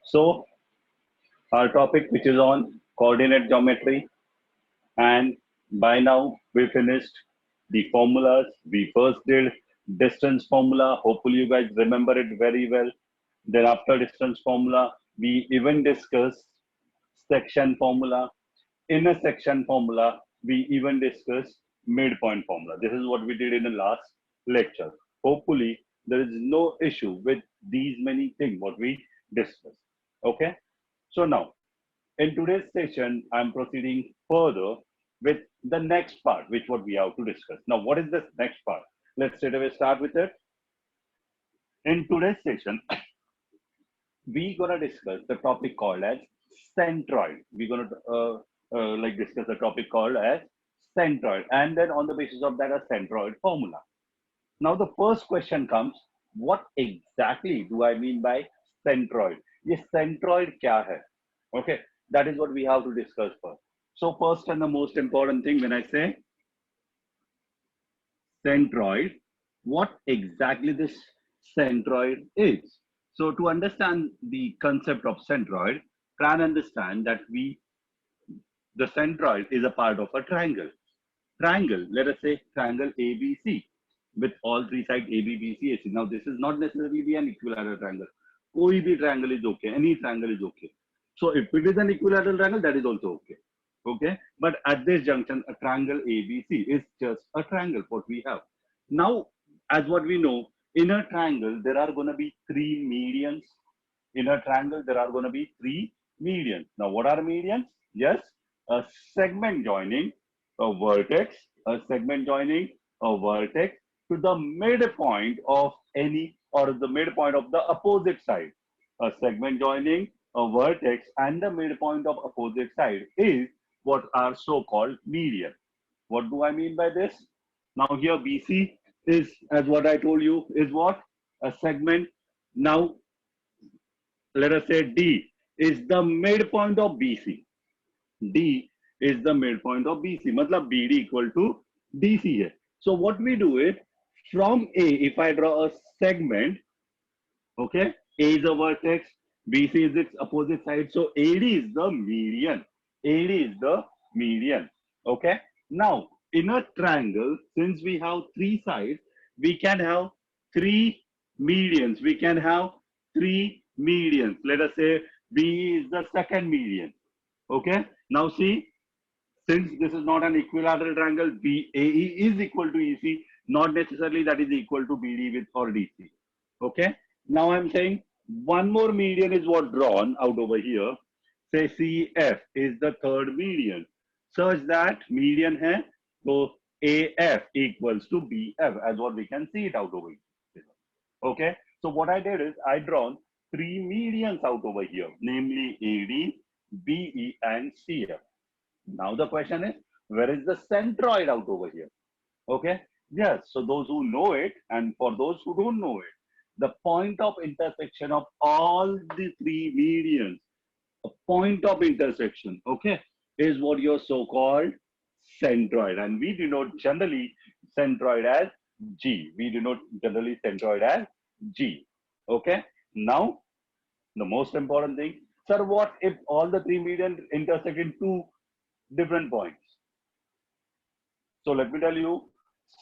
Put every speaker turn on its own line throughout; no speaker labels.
So our topic, which is on coordinate geometry, and by now we finished the formulas. We first did distance formula. Hopefully you guys remember it very well. Then after distance formula, we even discussed section formula. In a section formula, we even discussed midpoint formula. This is what we did in the last lecture. Hopefully there is no issue with these many things what we discussed. Okay. So now in today's session, I'm proceeding further with the next part, which what we have to discuss. Now, what is this next part? Let's straight away start with it. In today's session, we're gonna discuss the topic called as centroid. We're gonna like discuss a topic called as centroid, and then on the basis of that, a centroid formula. Now, the first question comes: what exactly do I mean by centroid? ये centroid क्या है? Okay, that is what we have to discuss first. So first and the most important thing when I say centroid, what exactly this centroid is. So to understand the concept of centroid, try and understand that the centroid is a part of a triangle. Triangle, let us say triangle ABC with all three sides AB, BC, AC. Now this is not necessarily an equilateral triangle. कोई भी triangle is okay. Any triangle is okay. So if it is an equilateral triangle, that is also okay. Okay. But at this junction, a triangle ABC is just a triangle, what we have. Now, as what we know, in a triangle, there are going to be three medians. In a triangle, there are going to be three medians. Now, what are medians? Yes, a segment joining a vertex, a segment joining a vertex to the midpoint of any or the midpoint of the opposite side. A segment joining a vertex and the midpoint of opposite side is what are so-called median. What do I mean by this? Now here BC is, as what I told you, is what? A segment. Now let us say D is the midpoint of BC. D is the midpoint of BC. Matlab BD equal to DC hai. So what we do is from A, if I draw a segment, okay, A is a vertex, BC is its opposite side. So AD is the median. AD is the median. Okay. Now in a triangle, since we have three sides, we can have three medians. We can have three medians. Let us say B is the second median. Okay. Now see, since this is not an equilateral triangle, BAE is equal to EC, not necessarily that is equal to BD with or DC. Okay. Now I'm saying one more median is what drawn out over here. Say CF is the third median, such that median hai, so AF equals to BF as what we can see it out over here. Okay. So what I did is I drawn three medians out over here, namely AD, BE, and CF. Now the question is, where is the centroid out over here? Okay. Yes. So those who know it, and for those who don't know it, the point of intersection of all the three medians, a point of intersection, okay, is what your so-called centroid. And we denote generally centroid as G. We denote generally centroid as G. Okay. Now, the most important thing, sir, what if all the three medians intersect in two different points? So let me tell you,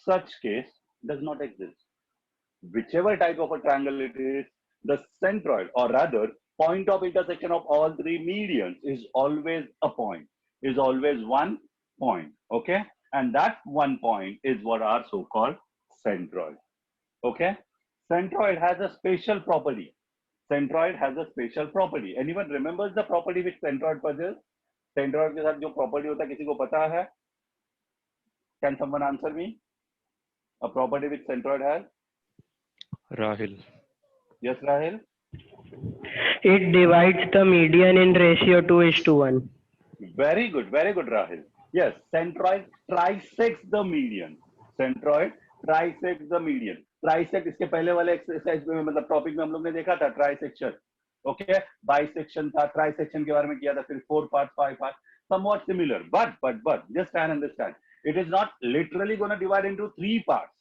such case does not exist. Whichever type of a triangle it is, the centroid, or rather point of intersection of all three medians is always a point, is always one point. Okay. And that one point is what are so-called centroid. Okay. Centroid has a special property. Centroid has a special property. Anyone remembers the property which centroid possesses? Centroid के साथ जो property होता है किसी को पता है? Can someone answer me? A property which centroid has?
Rahil.
Yes, Rahil?
It divides the median in ratio 2:1.
Very good, Rahil. Yes, centroid trisects the median. Centroid trisects the median. Trisect इसके पहले वाले exercise में मतलब topic में हम लोग ने देखा था ट्राइसेक्शन. Okay, bisection था, trisection के बारे में किया था, फिर 4 parts, 5 parts, somewhat similar. But just try and understand. It is not literally going to divide into 3 parts.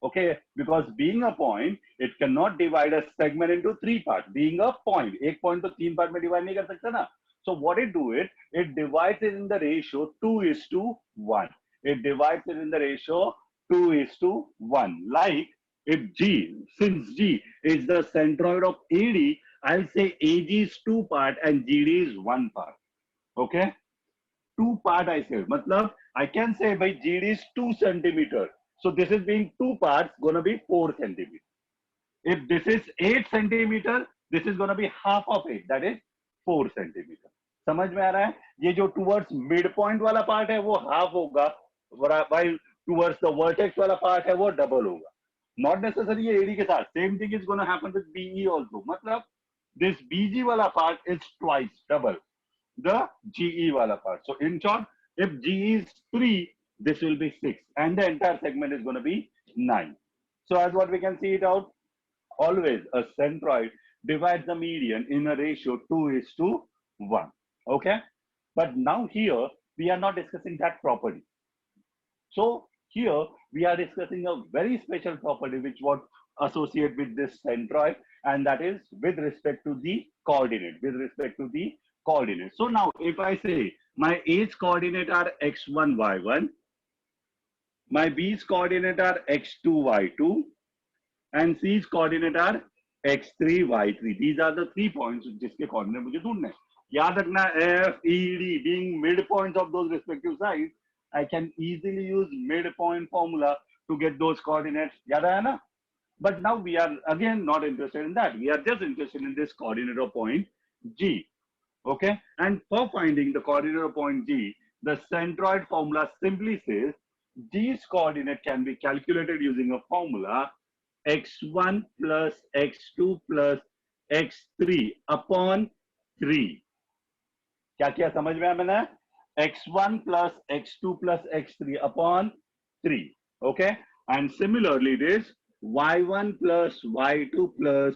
Okay, because being a point, it cannot divide a segment into three parts. Being a point, एक point तो तीन part में divide नहीं कर सकता ना. So what it do it divides it in the ratio 2:1. It divides it in the ratio 2:1. Like if G, since G is the centroid of AD, I'll say AG is two part and GD is one part. Okay, two part I say. Matlab, I can say by GD is 2 centimeter. So this is being two parts, gonna be 4 centimeter. If this is 8 centimeter, this is gonna be half of it, that is 4 centimeter. समझ में आ रहा है? ये जो towards midpoint वाला part है वो half होगा, while towards the vertex वाला part है वो double होगा. Not necessarily ये AD के साथ. Same thing is gonna happen with BE also. मतलब this BG वाला part is twice double the GE wala part. So in short, if GE is 3, this will be 6 and the entire segment is going to be 9. So as what we can see it out, always a centroid divides the median in a ratio 2:1. Okay. But now here, we are not discussing that property. So here we are discussing a very special property which what associate with this centroid, and that is with respect to the coordinate, with respect to the coordinates. So now if I say my A's coordinate are x1, y1, my B's coordinate are x2, y2, and C's coordinate are x3, y3. These are the 3 points जिसके coordinate मुझे ढूंढने हैं. याद रखना F, E, D being midpoints of those respective sides, I can easily use midpoint formula to get those coordinates. याद आया ना? But now we are again not interested in that. We are just interested in this coordinate of point G. Okay, and for finding the coordinate of point G, the centroid formula simply says G's coordinate can be calculated using a formula x1 plus x2 plus x3 upon 3. क्या किया समझ में आया मैंने? x1 plus x2 plus x3 upon 3. Okay, and similarly it is y1 plus y2 plus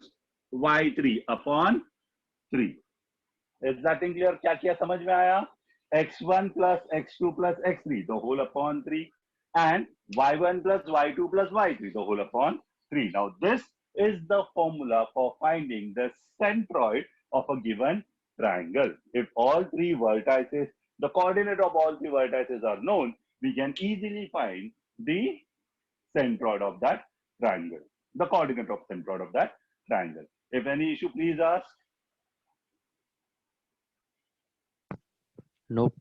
y3 upon 3. Is that clear? क्या किया समझ में आया? x1 plus x2 plus x3 the whole upon 3 and y1 plus y2 plus y3 the whole upon 3. Now this is the formula for finding the centroid of a given triangle. If all three vertices, the coordinate of all three vertices are known, we can easily find the centroid of that triangle, the coordinate of centroid of that triangle. If any issue, please ask.
Nope.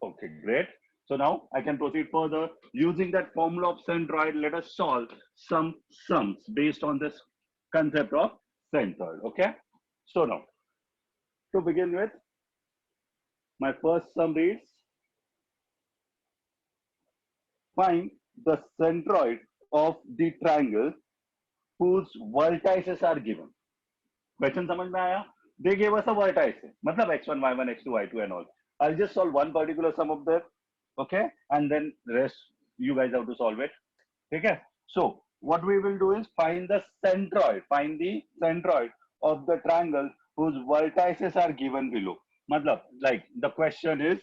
Okay, great. So now I can proceed further. Using that formula of centroid, let us solve some sums based on this concept of centroid. Okay. So now, to begin with, my first sum reads, find the centroid of the triangle whose vertices are given. Question समझ में आया? They gave us a vertex. मतलब x1, y1, x2, y2 and all. I'll just solve one particular sum of that. Okay, and then rest you guys have to solve it. Okay, so what we will do is find the centroid, find the centroid of the triangle whose vertices are given below. Matlab, like the question is,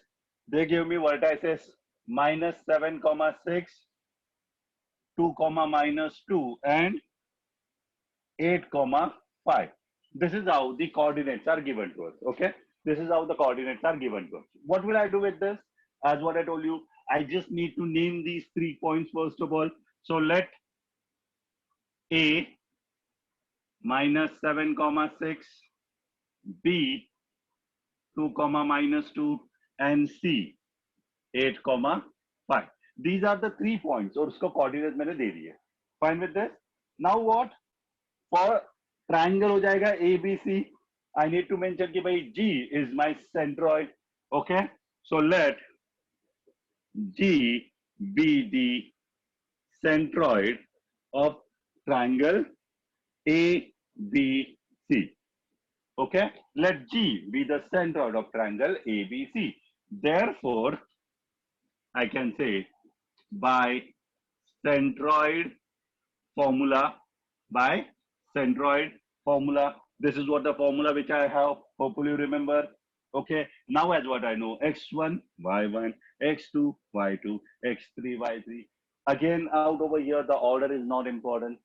they give me vertices -7, 6, 2, -2 and 8, 5. This is how the coordinates are given to us. Okay, this is how the coordinates are given to us. What will I do with this? As what I told you, I just need to name these 3 points first of all. So let A -7, 6, B 2, -2 and C 8, 5. These are the 3 points और उसको coordinates मैंने दे दिए. Fine with this? Now what? For triangle हो जाएगा ABC. I need to mention कि भाई G is my centroid. Okay, so let G be the centroid of triangle ABC. Okay, let G be the centroid of triangle ABC. Therefore, I can say by centroid formula, this is what the formula which I have, hopefully you remember. Okay, now as what I know, x1, y1, x2, y2, x3, y3. Again, out over here, the order is not important.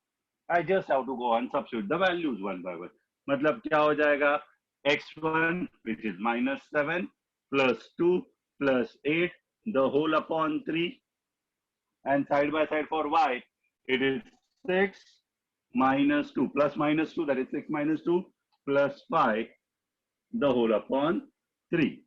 I just have to go and substitute the values one by one. मतलब क्या हो जाएगा? x1, which is -7, +2, +8, the whole upon 3. And side by side for y, it is 6 -2, plus -2, that is 6 -2, plus 5, the whole upon 3.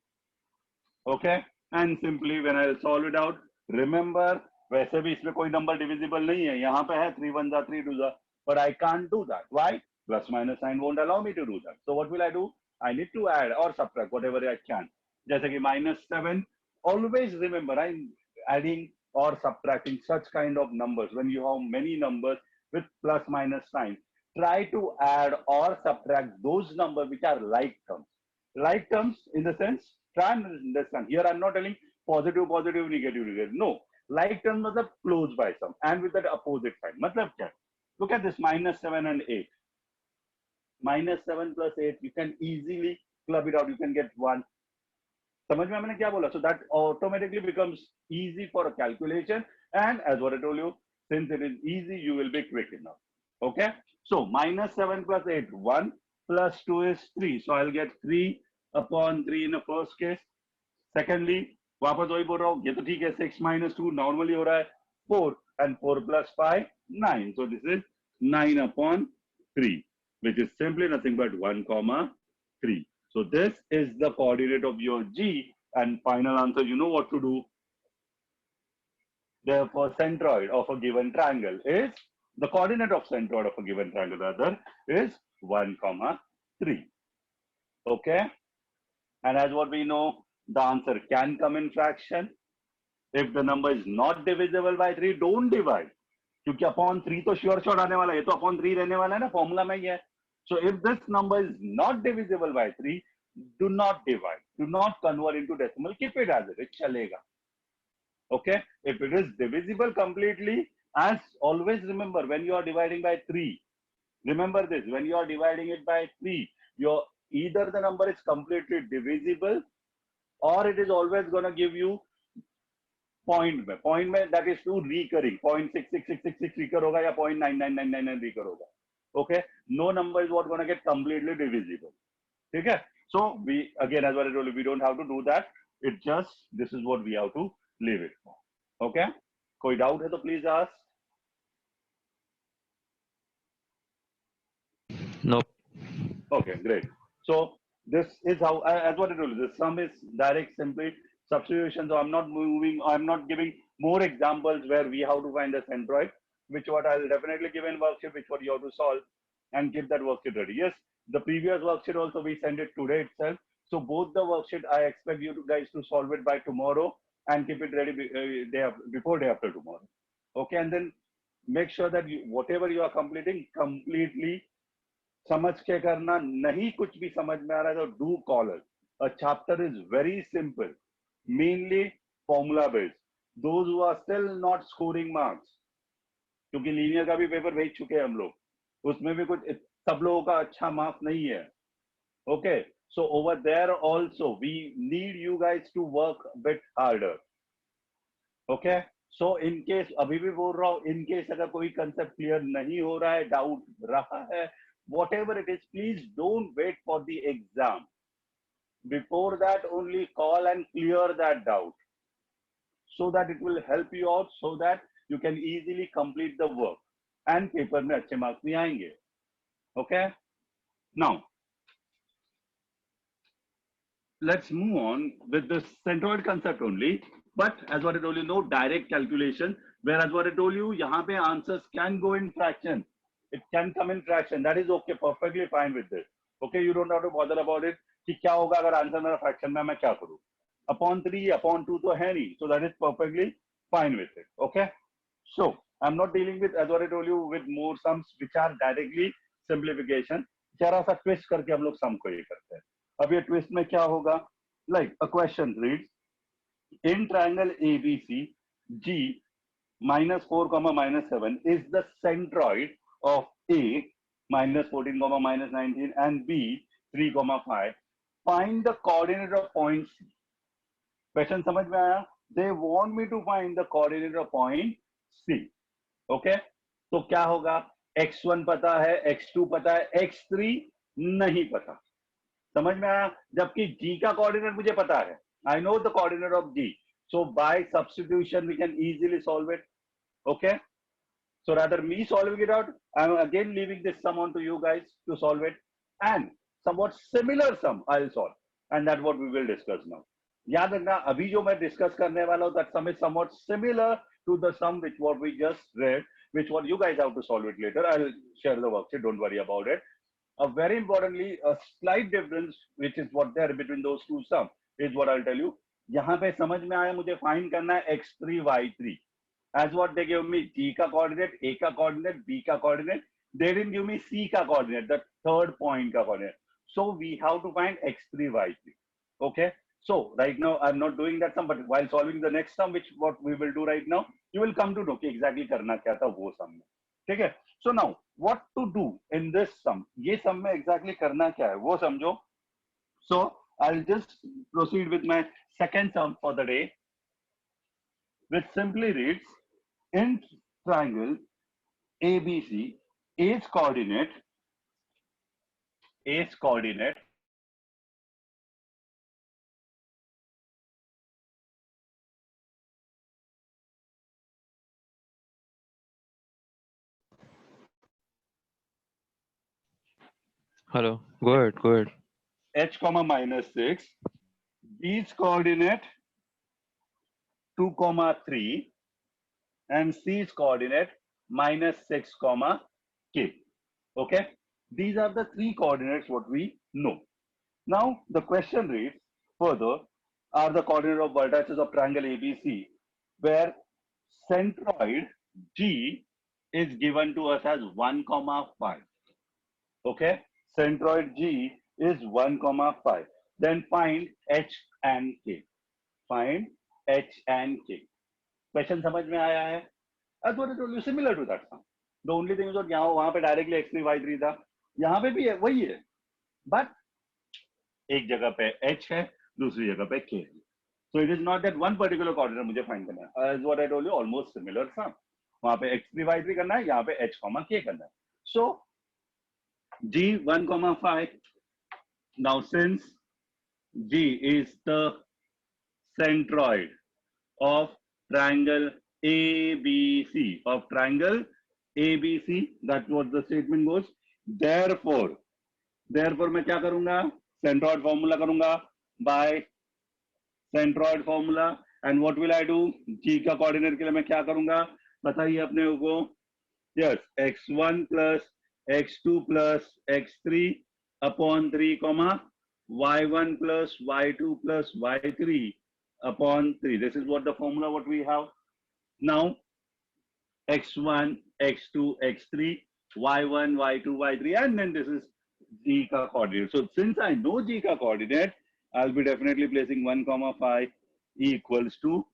Okay? And simply when I'll solve it out, remember, वैसे भी इसमें कोई number divisible नहीं है. यहाँ पे है 3 1 जा 3 2 जा, but I can't do that. Why? Plus minus sign won't allow me to do that. So what will I do? I need to add or subtract whatever I can. जैसे कि -7. Always remember, I'm adding or subtracting such kind of numbers. When you have many numbers with plus minus sign, try to add or subtract those numbers which are like terms. Like terms in the sense, try and understand. Here I'm not telling positive, positive, negative, negative. No. Like terms matlab close by some and with that opposite sign. Matlab kya? Look at this -7 and 8. -7 plus 8, you can easily club it out. You can get 1. समझ में मैंने क्या बोला? So that automatically becomes easy for a calculation. And as what I told you, since it is easy, you will be quick enough. Okay? So -7 plus 8, 1 plus 2 is 3. So I'll get 3 upon 3 in the first case. Secondly, वापस वही बोल रहा हूँ, ये तो ठीक है, 6 minus 2 normally हो रहा है 4 and 4 plus 5, 9. So this is 9 upon 3, which is simply nothing but 1, 3. So this is the coordinate of your G, and final answer, you know what to do. Therefore, centroid of a given triangle is, the coordinate of centroid of a given triangle rather is 1, 3. Okay? And as what we know, the answer can come in fraction. If the number is not divisible by 3, don't divide. क्योंकि upon 3 तो sure shot आने वाला है, ये तो upon 3 रहने वाला है ना, formula में ही है. So if this number is not divisible by 3, do not divide. Do not convert into decimal. Keep it as it is. Chalega. Okay? If it is divisible completely, as always remember, when you are dividing by 3, remember this, when you are dividing it by 3, your either the number is completely divisible or it is always going to give you point में that is to recurring 0.66666 recur होगा या 0.99999 recur होगा. Okay, no number is what going to get completely divisible. ठीक है? So we again, as what I told you, we don't have to do that. It just, this is what we have to leave it for. Okay, कोई doubt है तो please ask.
Nope.
Okay, great. So this is how, as what I told you, the sum is direct, simply substitution. So I'm not moving, I'm not giving more examples where we have to find the centroid, which what I'll definitely give in worksheet, which what you have to solve and keep that worksheet ready. Yes, the previous worksheet also we send it today itself. So both the worksheet, I expect you guys to solve it by tomorrow and keep it ready before day after tomorrow. Okay, and then make sure that you, whatever you are completing, completely समझ के करना. नहीं कुछ भी समझ में आ रहा है तो do call us. A chapter is very simple, mainly formula based. Those who are still not scoring marks, क्योंकि लीनियर का भी पेपर भेज चुके हैं हम लोग, उसमें भी कुछ सब लोगों का अच्छा मार्क्स नहीं है. Okay, so over there also we need you guys to work a bit harder. Okay, so in case, अभी भी बोल रहा हूँ, in case अगर कोई concept clear नहीं हो रहा है, doubt रहा है, whatever it is, please don't wait for the exam. Before that, only call and clear that doubt, so that it will help you out, so that you can easily complete the work and paper में अच्छे marks भी आएंगे. Okay, now let's move on with the centroid concept only. But as what I told you, no direct calculation. Whereas what I told you, यहाँ पे answers can go in fraction. It can come in fraction. That is okay, perfectly fine with this. Okay, you don't have to bother about it. कि क्या होगा अगर answer मेरा fraction में, मैं क्या करूँ? Upon 3, upon 2 तो है नहीं. So that is perfectly fine with it. Okay. So I'm not dealing with, as what I told you, with more sums which are directly simplification. जरा सा twist करके हम लोग sum को ये करते हैं. अब ये twist में क्या होगा? Like a question reads, in triangle ABC, G -4, -7 is the centroid of A -14, -19 and B 3, 5. Find the coordinate of point C. Question समझ में आया? They want me to find the coordinate of point C. Okay, तो क्या होगा, x1 पता है, x2 पता है, x3 नहीं पता. समझ में आया? जबकि g का कोऑर्डिनेट मुझे पता है. I know the coordinate of g. So by substitution we can easily solve it. Okay. So rather me solving it out, I'm again leaving this sum on to you guys to solve it. And somewhat similar sum I'll solve. And that's what we will discuss now. याद रखना, अभी जो मैं discuss करने वाला हूँ, that sum is somewhat similar to the sum which what we just read, which what you guys have to solve it later. I'll share the worksheet, don't worry about it. Very importantly, a slight difference which is what there between those two sum is what I'll tell you. यहाँ पे समझ में आया, मुझे find करना है x3 y3. As what they gave me G ka coordinate, A ka coordinate, B ka coordinate. They didn't give me C ka coordinate, the third point ka coordinate. So we have to find x3, y3. Okay. So right now I'm not doing that sum, but while solving the next sum, which what we will do right now, you will come to know कि exactly करना क्या था वो sum में. ठीक है? So now what to do in this sum? ये sum में exactly करना क्या है वो समझो. So I'll just proceed with my second sum for the day, which simply reads, in triangle ABC, A's coordinate
Hello. Go ahead. Go ahead.
h comma minus 6, B's coordinate 2 comma 3, and C's coordinate minus 6 comma k. Okay, these are the three coordinates what we know. Now the question reads further, are the coordinate of vertices of triangle ABC where centroid G is given to us as 1 comma 5. Okay, centroid G is 1 comma 5. Then find H and K. Find H and K. Question समझ में आया है? As what I told you, similar to that sum. The only thing is that यहाँ वहाँ पे directly x3 y3 था, यहाँ पे भी है वही है, but एक जगह पे h है, दूसरी जगह पे k है. So it is not that one particular coordinate मुझे find करना है. As what I told you, almost similar sum. वहाँ पे x3 y3 करना है, यहाँ पे h comma k करना है. So G 1 comma 5. Now since G is the centroid of triangle ABC, that's what the statement goes. Therefore मैं क्या करूंगा, centroid formula करूंगा by centroid formula. And what will I do? G का coordinate के लिए मैं क्या करूंगा बताइए अपने को. Yes, x1 plus x2 plus x3 upon 3 comma y1 plus y2 plus y3 upon 3. This is what the formula what we have. Now x1, x2, x3, y1, y2, y3, and then this is G ka coordinate. So since I know G ka coordinate, I'll be definitely placing 1 comma 5 equals to,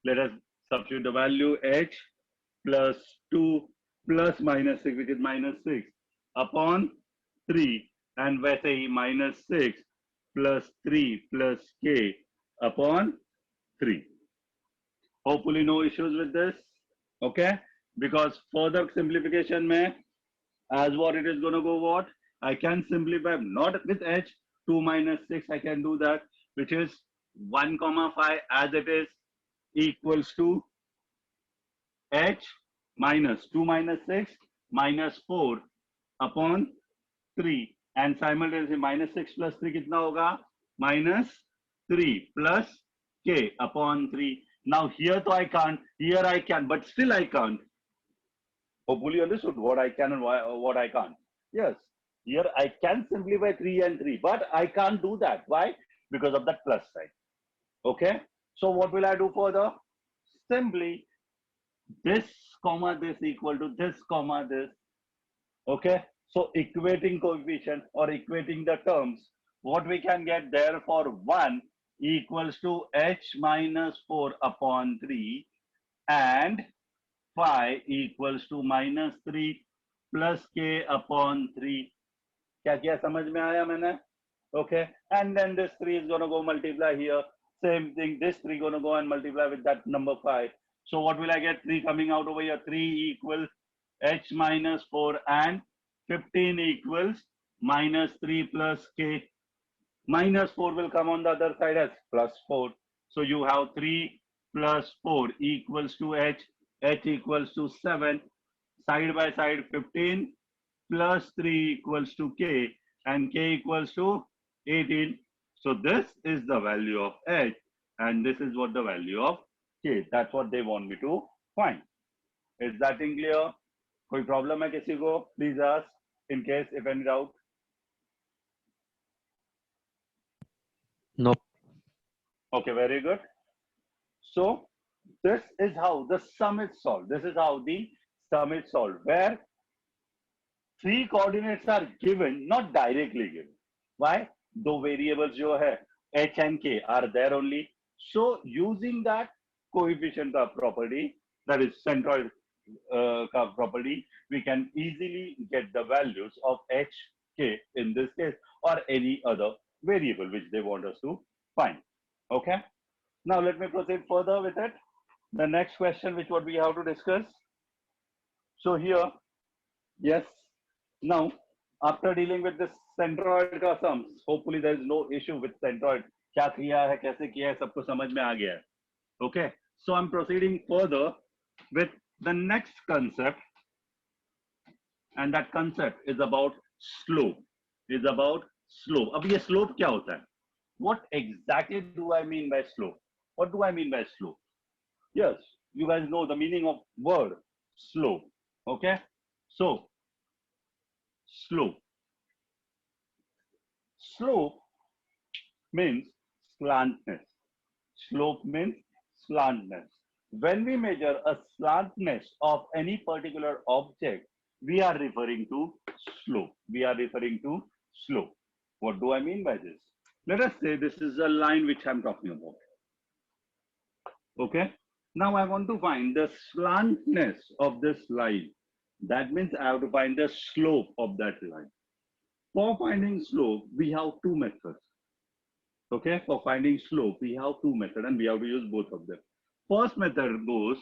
let us substitute the value, h plus 2 plus minus 6, which is minus 6 upon 3, and वैसे ही minus 6 plus 3 plus k upon 3. Hopefully no issues with this. Okay, because further simplification mein, as what it is going to go, what I can simplify not with h, 2 minus 6 I can do that, which is 1 comma 5 as it is equals to h minus 2 minus 6 minus 4 upon 3, and simultaneously minus 6 plus 3 kitna hoga, minus 3 plus k upon 3. Now here though I can't, here I can, but still I can't. Hopefully you understood what I can and what I can't. Yes, here I can simplify 3 and 3, but I can't do that. Why? Because of that plus sign. Okay, so what will I do further? Simply this comma this equal to this comma this. Okay, so equating coefficient or equating the terms, what we can get, therefore 1 equals to h minus 4 upon 3 and 5 equals to minus 3 plus k upon 3. क्या किया समझ में आया मैंने? Okay, and then this 3 is going to go multiply here. Same thing, this 3 going to go and multiply with that number 5. So what will I get? 3 coming out over here. 3 equals h minus 4 and 15 equals minus 3 plus k. Minus 4 will come on the other side as plus 4. So you have 3 plus 4 equals to h. H equals to 7. Side by side 15 plus 3 equals to k and k equals to 18. So this is the value of h and this is what the value of k. That's what they want me to find. Is that in clear? कोई problem है किसी को? Please ask in case if any doubt.
Nope.
Okay, very good. So this is how the sum is solved. This is how the sum is solved, where 3 coordinates are given, not directly given. Why? दो variables जो है h and k are there only. So using that coefficient का property, that is centroid का property, we can easily get the values of h, k in this case, or any other variable which they want us to find. Okay. Now let me proceed further with it. The next question, which what we have to discuss. So here, yes. Now, after dealing with this centroid का sums, hopefully there is no issue with centroid. क्या किया है, कैसे किया है, सबको समझ में आ गया है. Okay. So I'm proceeding further with the next concept, and that concept is about slope. Is about slope. अब ये slope क्या होता है? What exactly do I mean by slope? What do I mean by slope? Yes, you guys know the meaning of word slope. Okay. So slope. Slope means slantness. Slope means slantness. When we measure a slantness of any particular object, we are referring to slope. We are referring to slope. What do I mean by this? Let us say this is a line which I'm talking about. Okay. Now I want to find the slantness of this line. That means I have to find the slope of that line. For finding slope, we have two methods. Okay, for finding slope, we have two methods and we have to use both of them. First method goes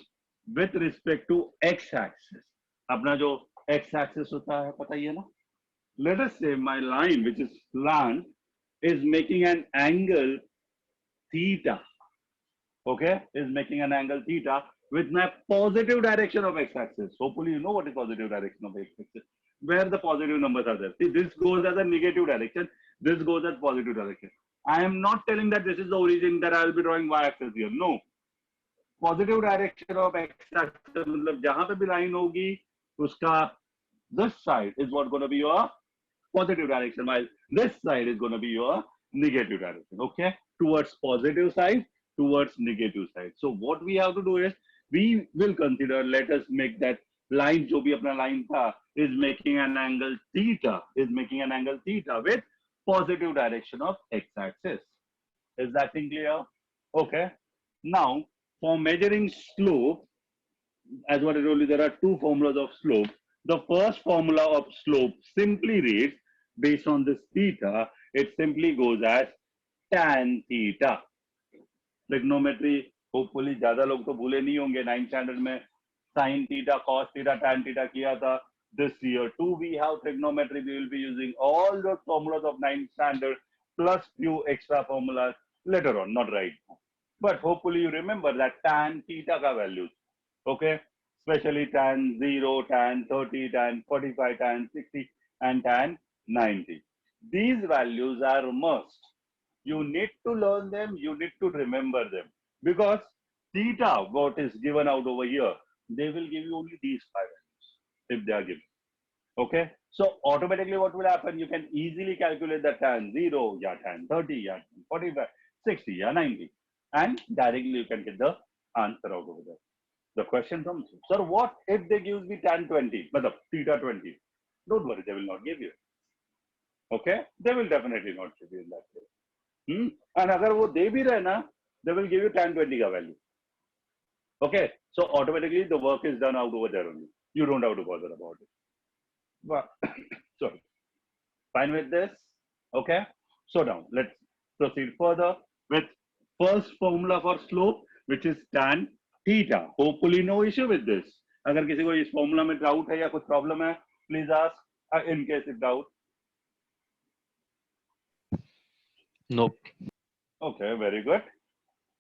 with respect to x-axis. अपना जो x-axis होता है पता ही है ना? Let us say my line, which is slant, is making an angle theta. Okay, is making an angle theta with my positive direction of x-axis. Hopefully you know what is positive direction of x-axis, where the positive numbers are there. See, this goes as a negative direction, this goes as positive direction. I am not telling that this is the origin that I will be drawing y-axis here. No. Positive direction of x-axis, मतलब जहां पे भी line होगी, उसका this side is what going to be your positive direction, while this side is going to be your negative direction. Okay, towards positive side, towards negative side. So what we have to do is we will consider, let us make that line जो भी अपना line था is making an angle theta, with positive direction of x-axis. Is that thing clear? Okay. Now for measuring slope, as what I told you, there are two formulas of slope. The first formula of slope simply reads, based on this theta, it simply goes as tan theta. Trigonometry, hopefully ज़्यादा लोग तो भूले नहीं होंगे 9th standard में sin theta, cos theta, tan theta किया था. This year too we have trigonometry. We will be using all the formulas of 9th standard plus few extra formulas later on, not right now. But hopefully you remember that tan theta ka values. Okay, especially tan 0, tan 30, tan 45, tan 60, and tan 90. These values are must. You need to learn them, you need to remember them, because theta, what is given out over here, they will give you only these 5 values if they are given. Okay, so automatically what will happen? You can easily calculate the tan 0, yeah, tan 30, yeah, tan 45, 60, yeah, 90, and directly you can get the answer out over there. The question comes, sir, what if they give me tan 20, but the theta 20? Don't worry, they will not give you. Okay, they will definitely not give you in that case. And अगर वो दे भी रहे ना, they will give you tan 20 का value. Okay, so automatically the work is done out over there only. You don't have to bother about it. But sorry, fine with this. Okay, so now let's proceed further with first formula for slope, which is tan theta. Hopefully no issue with this. अगर किसी को इस formula में doubt है या कुछ problem है, please ask in case if doubt.
Nope.
Okay, very good.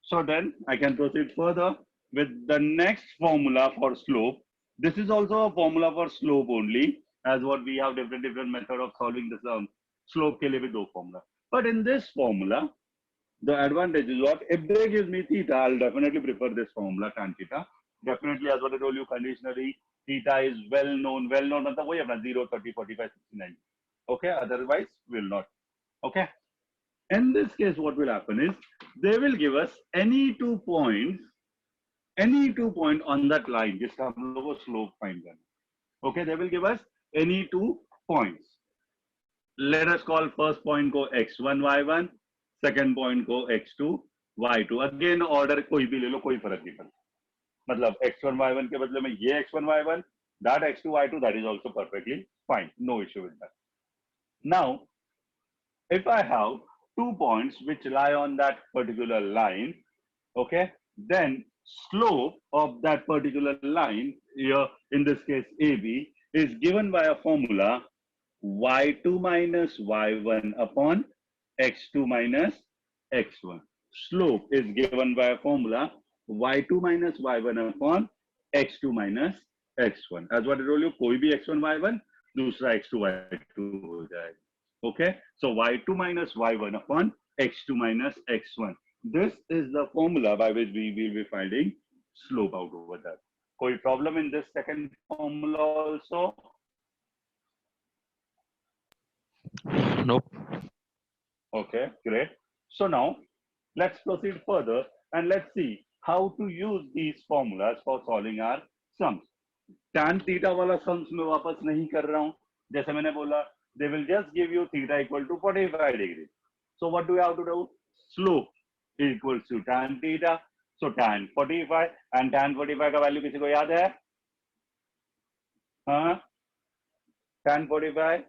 So then I can proceed further with the next formula for slope. This is also a formula for slope only, as what we have different method of solving this slope के लिए भी दो formula. But in this formula, the advantage is what? If they give me theta, I'll definitely prefer this formula tan theta. Definitely, as what I told you, conditionally theta is well known. Well known मतलब वही अपना 0, 30, 45, 69. Okay, otherwise will not. Okay. In this case, what will happen is they will give us any 2 points on that line. जिसका हम लोगों को slope find करना. Okay, they will give us any 2 points. Let us call first point को x1 y1, second point को x2 y2. Again order कोई भी ले लो, कोई फर्क नहीं पड़ता. मतलब x1 y1 के बदले में ये x1 y1, that x2 y2, that is also perfectly fine. No issue with that. Now, if I have 2 points which lie on that particular line, okay, then slope of that particular line here, in this case AB, is given by a formula y2 minus y1 upon x2 minus x1. Slope is given by a formula y2 minus y1 upon x2 minus x1. As what I told you, कोई भी x1 y1, दूसरा x2 y2 हो जाएगा. Okay, so y2 minus y1 upon x2 minus x1. This is the formula by which we will be finding slope out over that. कोई problem in this second formula also?
Nope.
Okay, great. So now let's proceed further and let's see how to use these formulas for solving our sums. Tan theta वाला sums में वापस नहीं कर रहा हूं. जैसे मैंने बोला, they will just give you theta equal to 45 degrees. So what do we have to do? Slope equals to tan theta. So tan 45 and tan 45 का वैल्यू किसी को याद है? हाँ? Tan 45?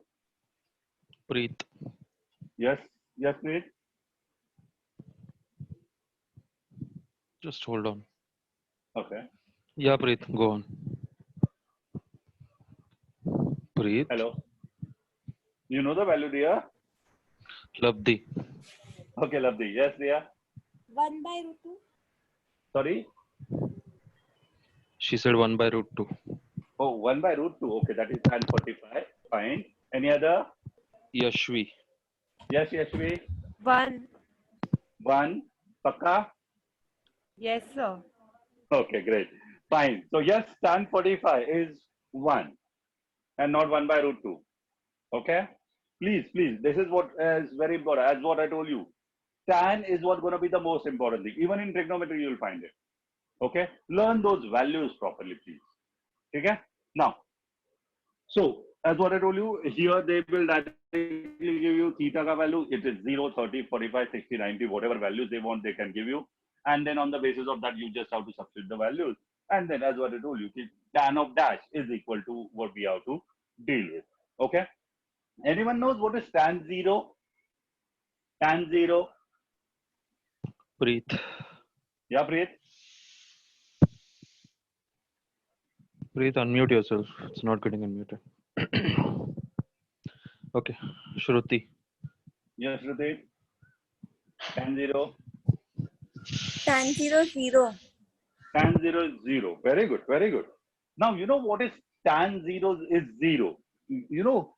Preet.
Yes, yes, please.
Just hold on.
Okay.
Yeah, Preet, go on. Preet.
Hello. You know the value, dear?
Labdi.
Okay, Labdi. Yes, dear.
1 by root 2.
Sorry?
She said 1 by root 2.
Oh, 1 by root 2. Okay, that is tan 45. Fine. Any other?
Yashvi.
Yes, Yashvi.
1.
1. Pakka?
Yes, sir.
Okay, great. Fine. So, yes, tan 45 is 1 and not 1 by root 2. Okay? Please, this is what is very important. As what I told you, tan is what going to be the most important thing. Even in trigonometry, you will find it. Okay? Learn those values properly, please. Okay? Now, so as what I told you, here they will directly give you theta ka value. It is 0, 30, 45, 60, 90, whatever values they want, they can give you. And then on the basis of that, you just have to substitute the values. And then as what I told you, tan of dash is equal to what we have to deal with. Okay? Anyone knows what is tan 0? Tan 0?
Preet.
Yeah, Preet?
Preet, unmute yourself. It's not getting unmuted. Okay. Shruti.
Yes, Shruti? Tan 0?
Tan 0, 0.
Tan 0 is 0. Very good, very good. Now, you know what is tan 0 is 0. You know,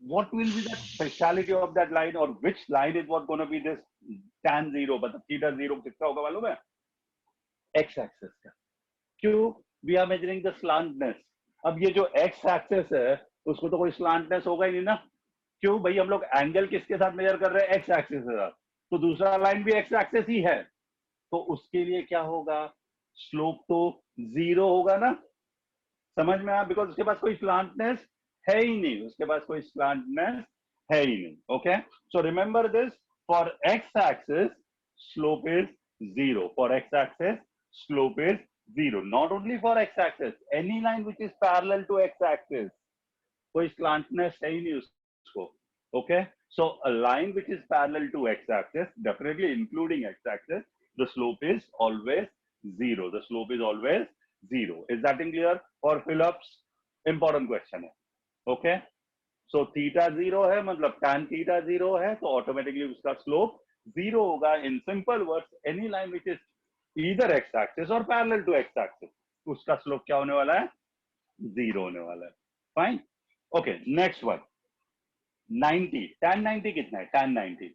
what will be the speciality of that line, or which line is what going to be this tan 0, but the theta 0 कितना होगा मालूम है? X-axis का. क्यों? We are measuring the slantness. अब ये जो X-axis है, उसको तो कोई slantness होगा ही नहीं ना? क्यों? भाई हम लोग एंगल किसके साथ मेजर कर रहे हैं? X-axis के साथ. तो दूसरा लाइन भी X-axis ही है. तो उसके लिए क्या होगा? स्लोप तो 0 होगा ना? समझ में आया? बिकॉज उसके पास कोई स्लांटनेस है ही नहीं. उसके पास कोई स्लांटनेस है ही नहीं. Okay, so remember this. For X axis slope is 0. For X axis slope is 0. Not only for X axis, any line which is parallel to X axis, कोई स्लांटनेस है ही नहीं उसको. Okay, so a line which is parallel to X axis, definitely including X axis, the slope is always 0. The slope is always 0. Is that clear for Phillips? Important question है. Okay. So theta 0 है, मतलब tan theta 0 है, तो automatically उसका slope 0 होगा. In simple words, any line which is either x-axis or parallel to x-axis, उसका slope क्या होने वाला है? 0 होने वाला है. Fine. Okay. Next one. 90. Tan 90 कितना है? Tan 90.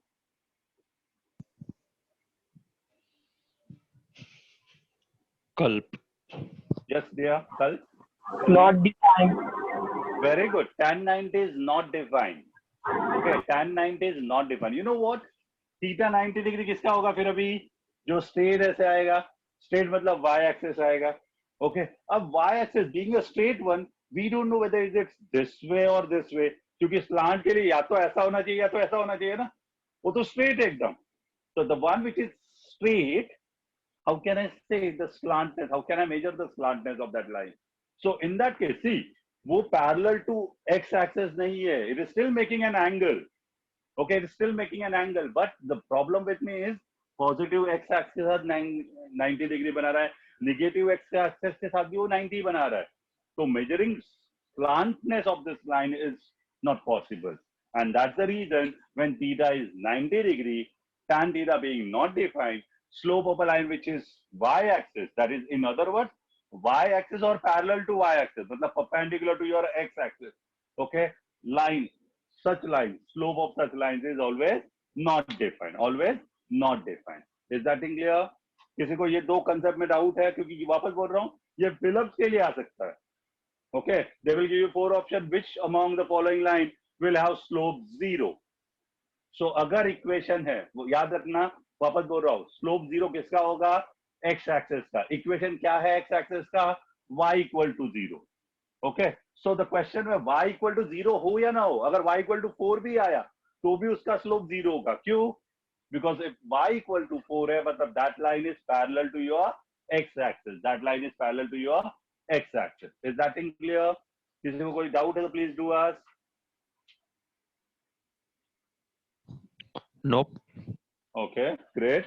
Kalp.
Yes, dear. Kalp.
Not defined.
Very good. Tan 90 is not defined. Okay, tan 90 is not defined. You know what? Theta 90 degree किसका होगा फिर अभी? जो straight ऐसे आएगा. Straight मतलब y axis आएगा. Okay. अब y axis being a straight one, we don't know whether it's this way or this way. क्योंकि slant के लिए या तो ऐसा होना चाहिए या तो ऐसा होना चाहिए ना. वो तो straight है एकदम. So the one which is straight, how can I say the slantness? How can I measure the slantness of that line? So in that case, see, वो parallel to x-axis नहीं है. It is still making an angle. Okay, it is still making an angle. But the problem with me is positive x-axis साथ 90 degree बना रहा है. Negative x-axis के साथ भी वो 90 बना रहा है. So measuring slantness of this line is not possible. And that's the reason when theta is 90 degree, tan theta being not defined, slope of a line which is y-axis, that is in other words, y-axis or parallel to y-axis, मतलब perpendicular to your x-axis. Okay, line, such line, slope of such lines is always not defined. Always not defined. Is that clear? किसी को ये दो concept में doubt है? क्योंकि वापस बोल रहा हूँ, ये Phillips के लिए आ सकता है. Okay, they will give you 4 options. Which among the following line will have slope 0? So अगर equation है, वो याद रखना, वापस बोल रहा हूँ, slope 0 किसका होगा? X axis का. Equation क्या है X axis का? Y equal to 0. Okay, so the question में Y equal to 0 हो या ना हो, अगर Y equal to 4 भी आया तो भी उसका slope 0 होगा. क्यों? Because if Y equal to 4 है, मतलब that line is parallel to your X axis. That line is parallel to your X axis. Is that clear? किसी को कोई doubt है तो please do ask.
Nope.
Okay, great.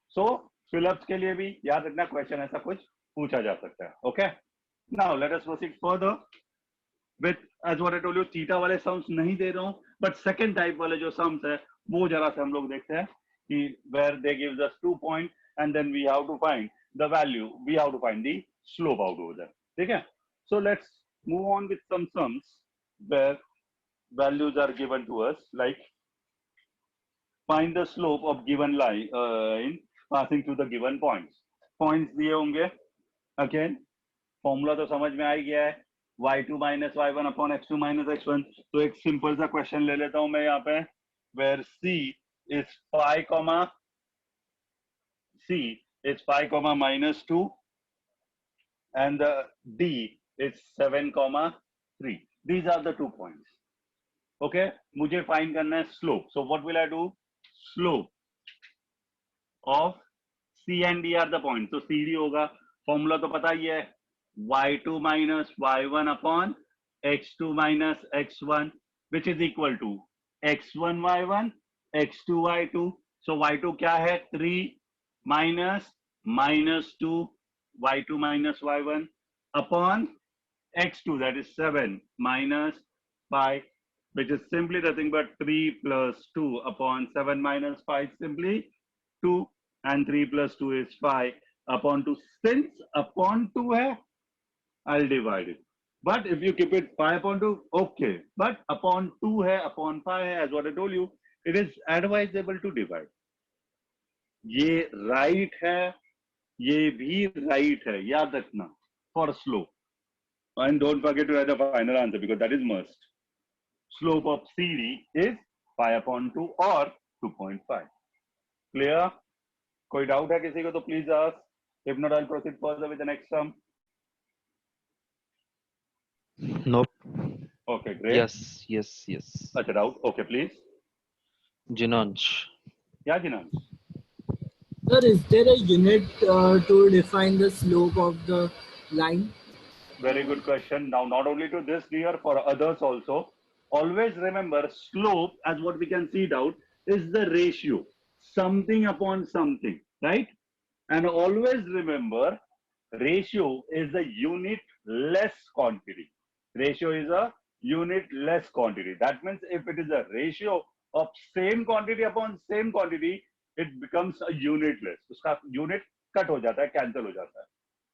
So Phillips के लिए भी याद रखना क्वेश्चन ऐसा कुछ पूछा जा सकता है. Okay. Now let us proceed further with, as what I told you, theta वाले sums नहीं दे रहा हूँ, but second type वाले जो sums है वो जरा से हम लोग देखते हैं कि where they gives us 2 points and then we have to find the value, we have to find the slope out over there. ठीक है? So let's move on with some sums where values are given to us, like find the slope of given line in passing through the given points. Points दिए होंगे. Again, formula तो समझ में आ ही गया है. y2 minus y1 upon x2 minus x1. तो एक simple सा क्वेश्चन ले लेता हूं मैं यहाँ पे, where c is 5 comma minus 2 and the d is 7 comma 3. These are the 2 points. Okay, मुझे फाइंड करना है slope. So what will I do? Slope of c and d are the points. तो cd होगा, formula तो पता ही है, y2 minus y1 upon x2 minus x1, which is equal to x1 y1 x2 y2. So y2 क्या है? 3 minus 2 y2 minus y1 upon x2, that is 7 minus 5, which is simply nothing but 3 plus 2 upon 7 minus 5, simply 2, and 3 plus 2 is 5 upon 2. Since upon 2 hai, I'll divide it. But if you keep it 5 upon 2, okay. But upon 2 hai, upon 5 hai, as what I told you, it is advisable to divide. ये right है, ये भी right है, याद रखना, for slope. And don't forget to write the final answer because that is must. Slope of CD is 5 upon 2 or 2.5. Clear? कोई doubt है किसी को तो please ask. If not, I'll proceed further with the next sum.
Nope.
Okay, great.
Yes.
Such a doubt. Okay, please.
Jinansh.
Yeah, Jinan.
Sir, is there a unit to define the slope of the line?
Very good question. Now, not only to this dear, for others also. Always remember, slope, as what we can see it out, is the ratio. Something upon something, right? And always remember, ratio is a unit less quantity. Ratio is a unit less quantity. That means if it is a ratio of same quantity upon same quantity, it becomes a unit less. उसका unit cut हो जाता है, cancel हो जाता है.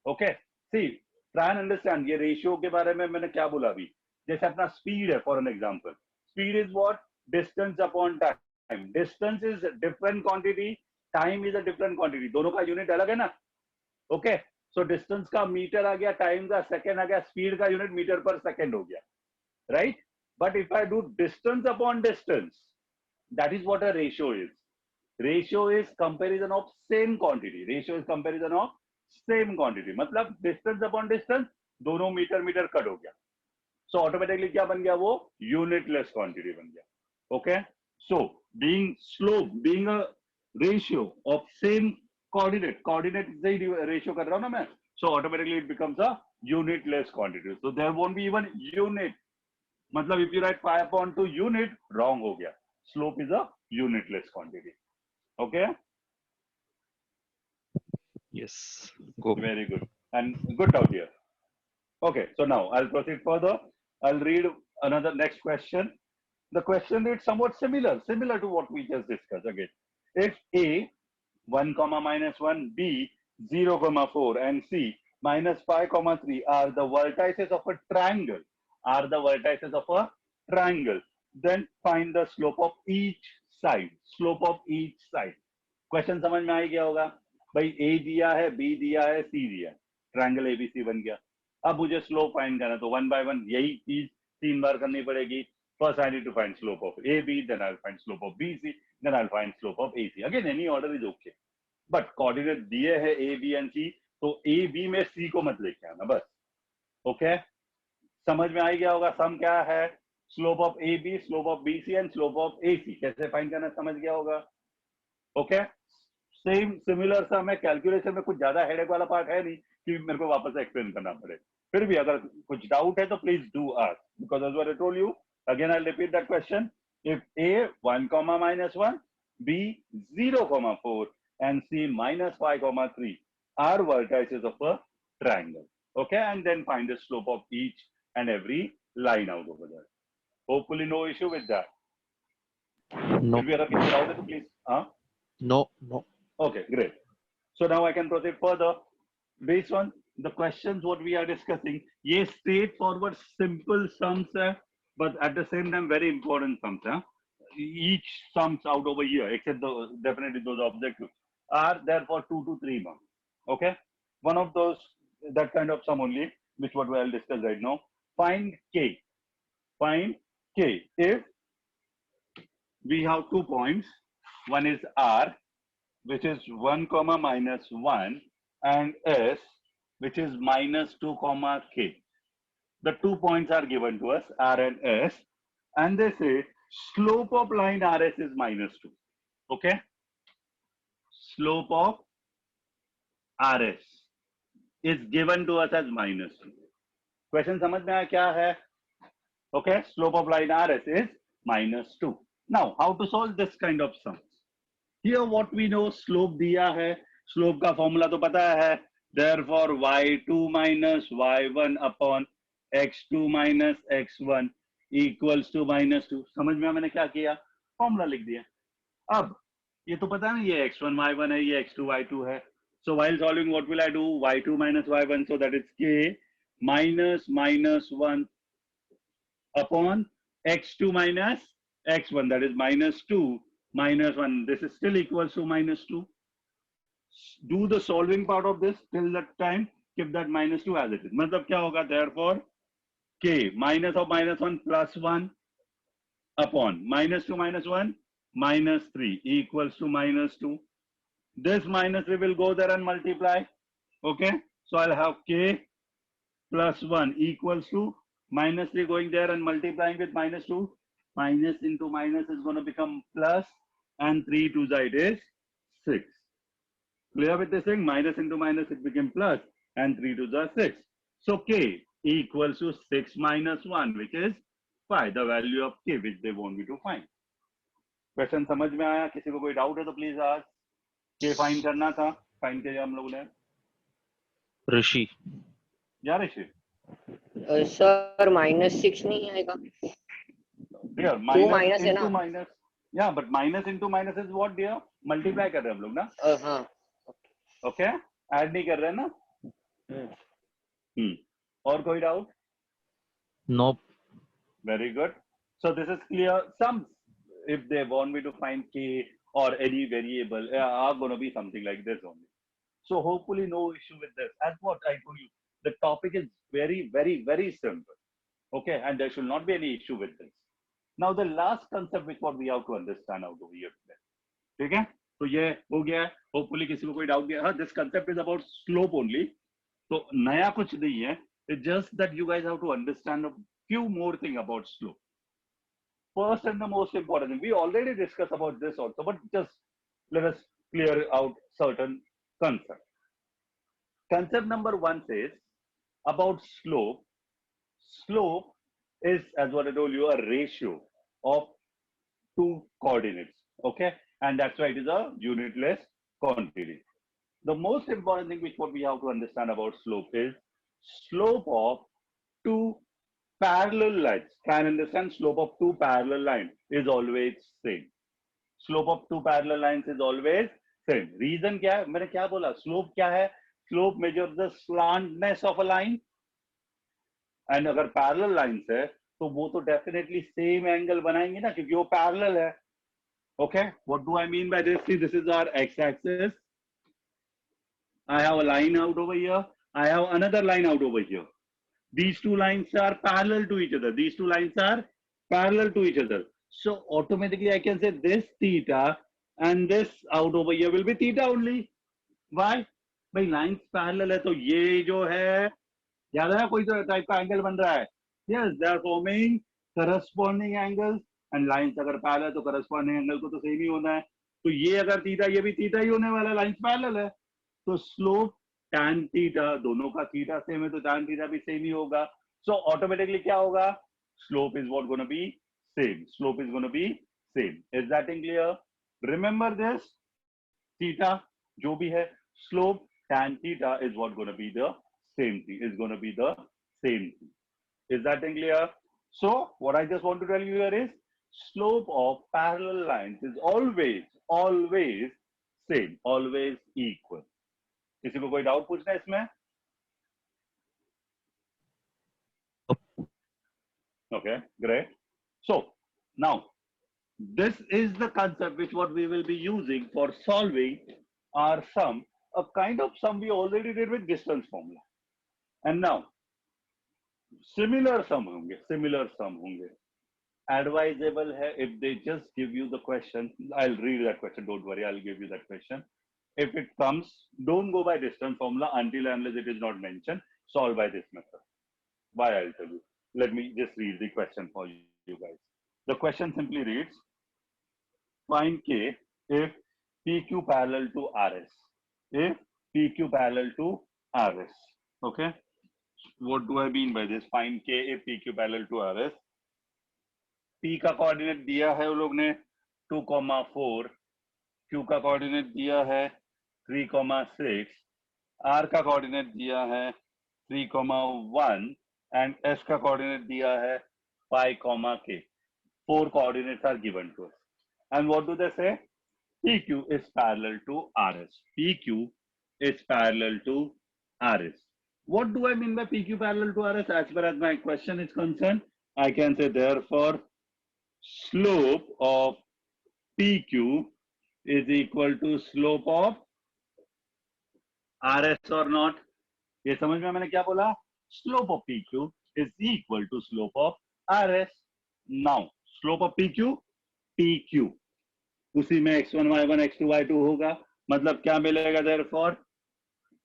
Okay? See, try and understand. ये ratio के बारे में मैंने क्या बोला अभी? जैसे अपना speed है, for an example. Speed is what? Distance upon time. Distance is different quantity. Time is a different quantity. दोनों का unit अलग है ना? Okay? So distance का meter आ गया, time का second आ गया, speed का unit meter per second हो गया. Right? But if I do distance upon distance, that is what a ratio is. Ratio is comparison of same quantity. Ratio is comparison of same quantity. मतलब distance upon distance, दोनों meter meter cut हो गया. So automatically क्या बन गया वो? Unitless quantity बन गया. Okay? So being slope, being a ratio of same coordinate से ही ratio कर रहा हूँ ना मैं. So automatically it becomes a unitless quantity. So there won't be even unit. मतलब if you write 5/2 unit, wrong हो गया. Slope is a unitless quantity. Okay?
Yes. Go.
Very good. And good out here. Okay, so now I'll proceed further. I'll read another next question. The question is somewhat similar to what we just discussed again. If A 1, -1, B 0, 4, and C -5, 3 are the vertices of a triangle, then find the slope of each side. Question समझ में आ गया होगा भाई. A दिया है, B दिया है, C दिया है, ट्रायंगल ABC बन गया. अब मुझे स्लोप फाइंड करना, तो 1 by 1 यही चीज 3 बार करनी पड़ेगी. First I need to find slope of AB, then I'll find slope of BC, then I'll find slope of AC. Again, any order is okay. But coordinate दिए है A, B and C, तो A, B में C को मत लेके आना बस. Okay? समझ में आ गया होगा. सम क्या है? Slope of AB, slope of BC and slope of AC. कैसे फाइंड करना समझ गया होगा. Okay? सेम सिमिलर सा मैं कैलकुलेशन में कुछ ज्यादा हेडेक वाला पार्ट है नहीं कि मेरे को वापस एक्सप्लेन करना पड़े. फिर भी अगर कुछ डाउट है तो please do ask, because as I told you again I repeat that question. If A 1, -1, B 0, 4 and C -5, 3 are vertices of a triangle. Okay, and then find the slope of each and every line out over there. Hopefully no issue with that.
No.
If you are a doubt, तो please.
No.
Okay, great. So now I can proceed further. Based on the questions what we are discussing, ये straightforward simple sums है, but at the same time very important sums है. Each sums out over here, except definitely those objectives, are there for 2 to 3 months. Okay, one of those, that kind of sum only, which what we'll discuss right now. Find K. If we have 2 points, one is R, which is 1, -1, and S, which is -2, K. The 2 points are given to us, R and S, and they say slope of line RS is -2. Okay? Slope of RS is given to us as -2. Question समझ में आया क्या है? Okay? Slope of line RS is -2. Now, how to solve this kind of sums? Here what we know, slope दिया है, slope का formula तो पता है, therefore y2 minus y1 upon x2 minus x1 equals to -2. समझ में मैंने क्या किया? फॉर्मूला लिख दिया. अब ये तो पता है ना, ये x1 y1 है, ये x2 y2 है. So while solving, what will I do? y2 minus y1, so that is k minus -1 upon x2 minus x1, that is -2 minus 1. This is still equals to -2. Do the solving part of this till that time. Keep that -2 as it is. मतलब क्या होगा? Therefore, k minus of -1 plus 1 upon -2 minus 1 -3 equals to -2. This -3 will go there and multiply. Okay. So I'll have k plus 1 equals to -3 going there and multiplying with -2. Minus into minus is going to become plus, and 3 to the it is 6. Clear with this thing? Minus into minus it became plus, and 3 to the 6. So k equals to 6 minus 1, which is 5, the value of k which they want me to find. Question समझ में आया? किसी को कोई doubt है तो please ask. k find करना था. फाइंड किया हम लोगों ने?
ऋषि।
या ऋषि?
सर -6 नहीं आएगा?
Dear,
Two
minus
minus है
into
ना?
minus. Yeah, but minus into minus is what, dear? Multiply कर रहे हैं हम लोग ना?
हाँ।
Okay? Add नहीं कर रहे हैं ना? और कोई doubt?
Nope.
Very good. So this is clear. Some, if they want me to find k or any variable, are going to be something like this only. So hopefully no issue with this. As what I told you, the topic is very, very, very simple. Okay, and there should not be any issue with this. Now the last concept which what we have to understand out over here today. ठीक है? तो ये हो गया है. Hopefully किसी को कोई डाउट नहीं है. हाँ, this concept is about slope only. तो नया कुछ नहीं है. It's just that you guys have to understand a few more thing about slope. First and the most important thing, we already discussed about this also, but just let us clear out certain concepts. Concept number 1 says about slope. Slope is, as what I told you, a ratio of two coordinates. Okay, and that's why it is a unitless quantity. The most important thing which what we have to understand about slope is slope of two parallel lines. Try and understand, slope of two parallel lines is always same. Slope of two parallel lines is always same. Reason क्या है? मैंने क्या बोला? Slope क्या है? Slope measures the slantness of a line. And अगर parallel lines है तो वो तो definitely same angle बनाएंगे ना, क्योंकि वो parallel है. Okay, what do I mean by this? See, this is our x-axis. I have a line out over here. I have another line out over here. These two lines are parallel to each other. These two lines are parallel to each other. So automatically I can say this theta and this out over here will be theta only. Why? भाई lines parallel है तो ये जो है, याद है कोई तो टाइप का एंगल बन रहा है. Yes, they are forming corresponding angles and lines अगर parallel है तो corresponding angle को तो सेम ही होना है. तो ये अगर थीटा, ये भी थीटा ही होने वाला है, lines parallel है. तो slope tan theta, दोनों का थीटा सेम है तो tan theta भी सेम ही होगा. So automatically क्या होगा? Slope is what going to be same. Slope is going to be same. Is that clear? Remember this. Theta जो भी है, slope tan theta is what going to be the same thing. Is going to be the same thing. Is that clear? So what I just want to tell you here is slope of parallel lines is always same, always equal. किसी को कोई doubt पूछना है इसमें? Okay, great. So now this is the concept which what we will be using for solving our sum, a kind of sum we already did with distance formula. And now similar sum होंगे. Advisable है if they just give you the question. I'll read that question. Don't worry, I'll give you that question. If it comes, don't go by distance formula until unless it is not mentioned. Solve by this method. Why? I'll tell you. Let me just read the question for you guys. The question simply reads: find K if PQ parallel to RS. If PQ parallel to RS. Okay. What do I mean by this? Find K if PQ parallel to RS. P का coordinate दिया है वो लोग ने 2,4. Q का coordinate दिया है 3,6. R का कोऑर्डिनेट दिया है 3,1 and S का कोऑर्डिनेट दिया है 5,k. 4 coordinates are given to us. And what do they say? PQ is parallel to RS. PQ is parallel to RS. What do I mean by PQ parallel to RS? As far as my question is concerned, I can say therefore slope of PQ is equal to slope of RS or not? ये समझ में मैंने क्या बोला? Slope of PQ is equal to slope of RS. Now slope of PQ, PQ उसी में x1 y1 x2 y2 होगा. मतलब क्या मिलेगा therefore?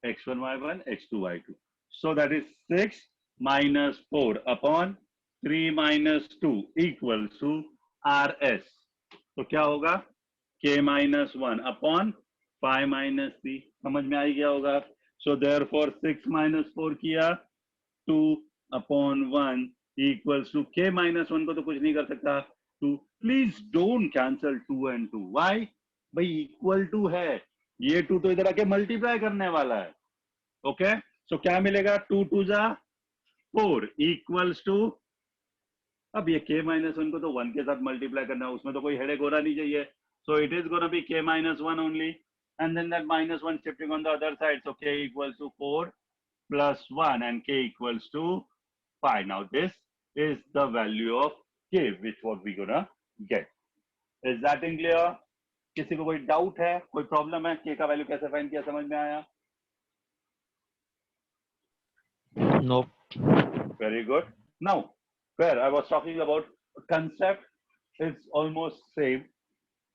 x1 y1 x2 y2. So that is 6 minus 4 upon 3 minus 2 equals to RS. तो क्या होगा? K minus 1 upon 5 minus 3. समझ में आ गया होगा. So therefore 6 minus 4 किया 2 upon 1 equals to K minus 1 को तो कुछ नहीं कर सकता 2. Please don't cancel 2 and 2. Why? भाई equal to है. ये 2 तो इधर आके मल्टीप्लाई करने वाला है. ओके, सो क्या मिलेगा? 2 2 जा 4 इक्वल्स टू, अब ये k माइनस 1 को तो 1 के साथ मल्टीप्लाई करना है, उसमें तो कोई हेडेक होना नहीं चाहिए. So it is gonna be k minus 1 only, and then that minus 1 shifting on the other side, so k equals to 4 plus 1 and k equals to 5. Now this is the value of k which what we gonna get. Is that in clear? किसी को कोई doubt है, कोई problem है? k का value कैसे find किया, समझ में आया?
Nope.
Very good. Now, where I was talking about concept is almost same.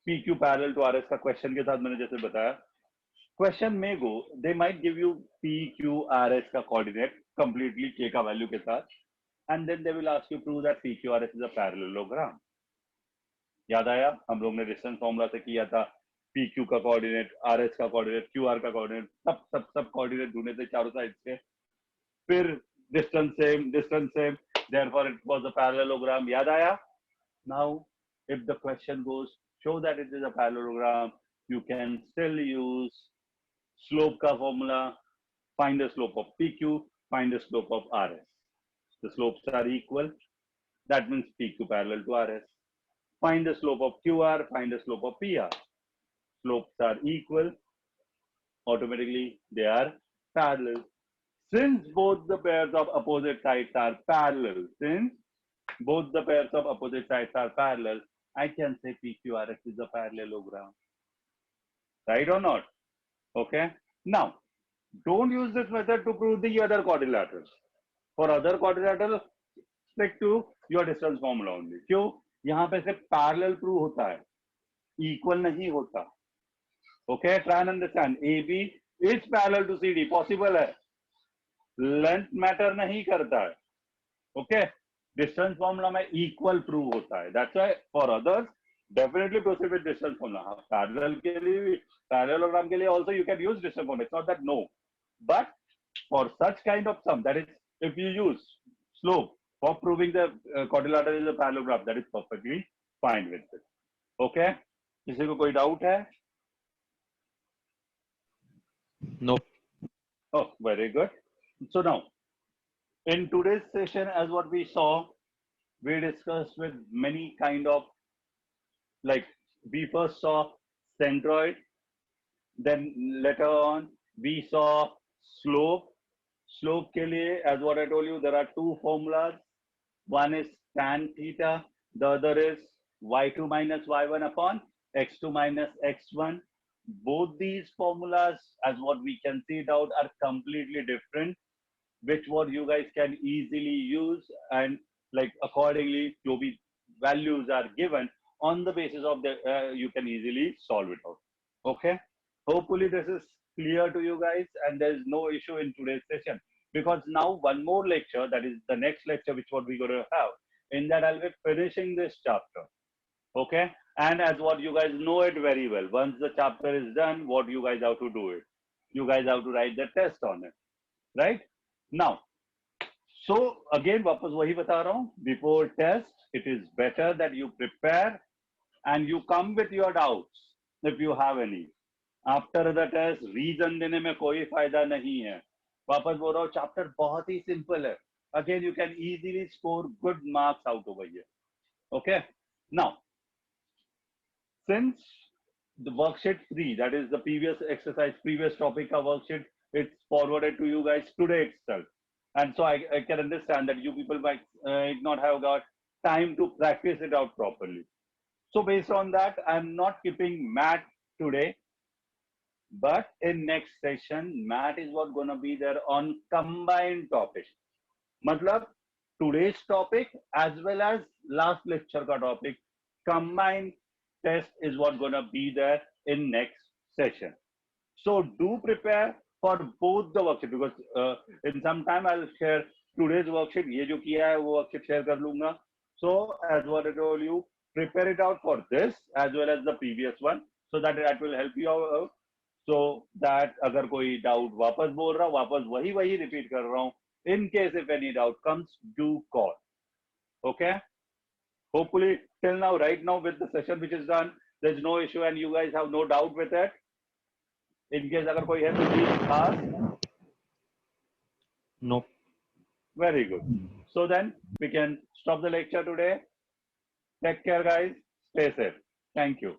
PQ parallel to RS का क्वेश्चन के साथ मैंने जैसे बताया, क्वेश्चन में go they might give you PQ RS का कोऑर्डिनेट कंप्लीटली k का वैल्यू के साथ, and then they will ask you prove that PQ RS is a parallelogram. याद आया? हम लोग ने डिस्टेंस फॉर्मूला से किया था. PQ का कोऑर्डिनेट, RS का कोऑर्डिनेट, QR का कोऑर्डिनेट, सब कोऑर्डिनेट ढूंढे थे चारों साइड से. फिर distance same, therefore it was a parallelogram. याद आया? Now, if the question goes, show that it is a parallelogram, you can still use slope का formula, find the slope of PQ, find the slope of RS. The slopes are equal, that means PQ parallel to RS. Find the slope of QR, find the slope of PR. Slopes are equal, automatically they are parallel. Since both the pairs of opposite sides are parallel, I can say PQRS is a parallelogram. Right or not? Okay. Now, don't use this method to prove the other quadrilaterals. For other quadrilaterals, stick to your distance formula only. क्यों? यहाँ पे सिर्फ parallel prove होता है, equal नहीं होता. Okay, try and understand. AB is parallel to CD. Possible है. Length matter नहीं करता है. Okay. Distance formula में equal prove होता है. That's why for others, definitely proceed with distance formula. Parallel के लिए, parallelogram के लिए also you can use distance formula. It's not that no. But for such kind of sum, that is, if you use slope for proving the quadrilateral is a parallelogram, that is perfectly fine with it. Okay? किसी को कोई doubt है?
Nope.
Oh, very good. So now, in today's session, as what we saw, we discussed with many kind of, like we first saw centroid, then later on we saw slope. Slope के लिए, as what I told you, there are two formulas. One is tan theta, the other is y2 minus y1 upon x2 minus x1. Both these formulas, as what we can see it out, are completely different, which what you guys can easily use, and like accordingly, जो भी values are given on the basis of the, you can easily solve it out. Okay. Hopefully this is clear to you guys, and there is no issue in today's session, because now one more lecture, that is the next lecture, which what we're going to have. In that, I'll be finishing this chapter. Okay. And as what you guys know it very well, once the chapter is done, what you guys have to do it. You guys have to write the test on it, right? Now, so again, वापस वही बता रहा हूँ, before test, it is better that you prepare and you come with your doubts if you have any. After the test, reason देने में कोई फायदा नहीं है. वापस बोल रहा हूँ, chapter बहुत ही simple है. Again, you can easily score good marks out over here. Okay. Now, since the worksheet 3, that is the previous exercise, previous topic of worksheet, it's forwarded to you guys today itself. And so I can understand that you people might not have got time to practice it out properly. So based on that, I'm not keeping math today, but in next session, math is what gonna be there on combined topic. Matlab, today's topic as well as last lecture ka topic, combined test is what gonna be there in next session. So do prepare for both the worksheet, because in some time I'll share today's worksheet. ये जो किया है वो worksheet share कर लूँगा. So as what I told you, prepare it out for this as well as the previous one, so that will help you out. So that अगर कोई doubt वापस बोल रहा, वापस वही repeat कर रहा हूँ. In case if any doubt comes, do call. Okay. Hopefully till now, right now with the session which is done, there's no issue and you guys have no doubt with it. In case अगर कोई है तो please ask.
No.
Very good. So then we can stop the lecture today. Take care, guys. Stay safe. Thank you.